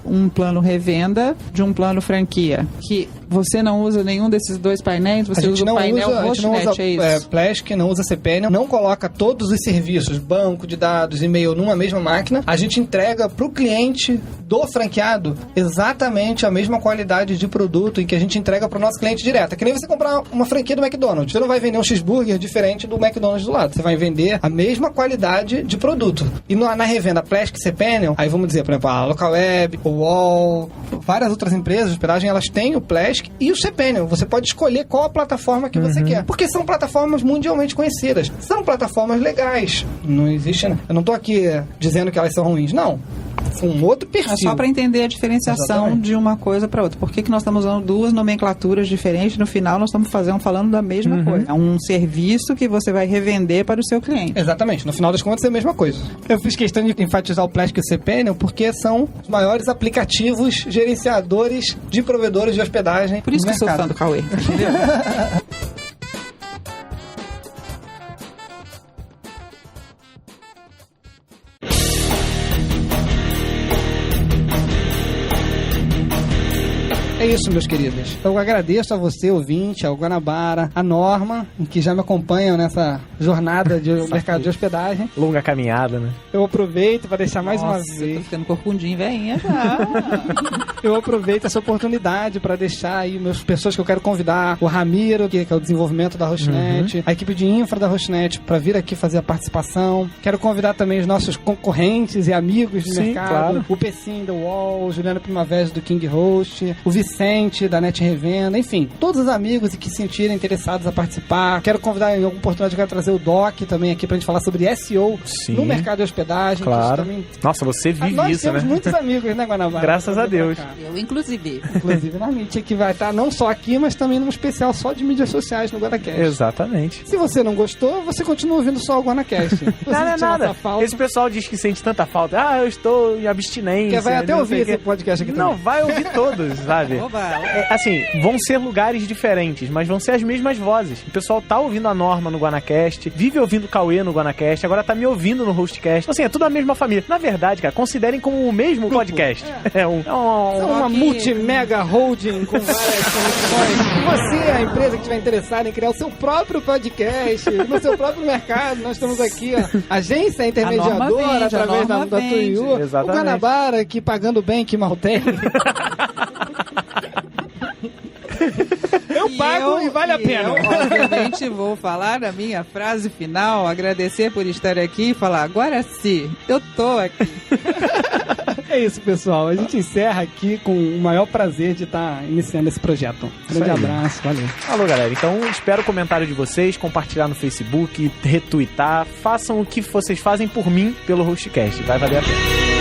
um plano revenda de um plano franquia? Que você não usa nenhum desses dois painéis, você usa o painel Hostnet, é isso? Plask, não usa CPN, não coloca todos os serviços, banco de dados, e-mail, numa mesma máquina. A gente entrega para o cliente do franqueado exatamente a mesma qualidade de produto em que a gente entrega para o nosso cliente direto. É que nem você comprar uma franquia do McDonald's. Você não vai vender um cheeseburger diferente do McDonald's do lado. Você vai vender a mesma qualidade de produto. E na revenda Plask CPN, aí vamos dizer, por exemplo, a Localweb, o UOL, várias outras empresas de hospedagem, elas têm o Plask e o CPN. Você pode escolher qual a plataforma que você quer. Porque são plataformas mundialmente conhecidas. São plataformas legais. Não existe... Eu não estou aqui dizendo que elas são ruins. Não. São um outro perfil. É só para entender a diferenciação de uma coisa para outra. Por que nós estamos usando duas nomenclaturas diferentes? No final, nós estamos falando da mesma coisa. É um serviço que você vai revender para o seu cliente. Exatamente. No final das contas, é a mesma coisa. Eu fiz questão de enfatizar o Plask e o CPN porque são os maiores aplicativos gerenciadores de provedores de hospedagem. Por isso que eu sou fã do Cauê. Entendeu? É isso, meus queridos. Eu agradeço a você, ouvinte, ao Guanabara, a Norma, que já me acompanham nessa jornada de mercado de hospedagem. Longa caminhada, né? Eu aproveito para deixar mais uma Eu vez. tô ficando corcundinho, velhinha já. Eu aproveito essa oportunidade para deixar aí meus pessoas que eu quero convidar, o Ramiro, que é o desenvolvimento da Hostnet, a equipe de infra da Hostnet, para vir aqui fazer a participação. Quero convidar também os nossos concorrentes e amigos de mercado, claro. o Pecim da UOL, o Juliano Primavera do King Host, o Vicente da Net Revenda, enfim, todos os amigos e que se sentirem interessados a participar. Quero convidar em alguma oportunidade, quero trazer o Doc também aqui pra gente falar sobre SEO no mercado de hospedagem. Claro. Também... Nossa, você vive Nós isso, temos né? muitos amigos, né, Guanabara? Graças a Deus. Eu, inclusive. Inclusive na mídia, que vai estar não só aqui, mas também num especial só de mídias sociais no GuanaCast. Exatamente. Se você não gostou, você continua ouvindo só o GuanaCast. Se você Nada, sentir nada. essa falta, Esse pessoal diz que sente tanta falta. Ah, eu estou em abstinência. que vai até não ouvir sei o esse quê. podcast aqui Não, também. vai ouvir todos, sabe? Assim, vão ser lugares diferentes, mas vão ser as mesmas vozes. O pessoal tá ouvindo a Norma no GuanaCast, vive ouvindo o Cauê no GuanaCast, agora tá me ouvindo no Hostcast. Assim, é tudo a mesma família. Na verdade, cara, considerem como o mesmo podcast. É uma multi-mega holding com várias conexões. Você, a empresa que estiver interessada em criar o seu próprio podcast, no seu próprio mercado, nós estamos aqui, ó, agência intermediadora através da Tuiu, o Exatamente. Guanabara que pagando bem, que mal tem. Eu Eu pago e vale a pena. Eu, obviamente, vou falar a minha frase final, agradecer por estar aqui e falar, agora sim, eu tô aqui. É isso, pessoal. A gente encerra aqui com o maior prazer de estar iniciando esse projeto. Grande abraço, valeu. Falou, galera. Então, espero o comentário de vocês, compartilhar no Facebook, retweetar. Façam o que vocês fazem por mim pelo Hostcast. Vai valer a pena.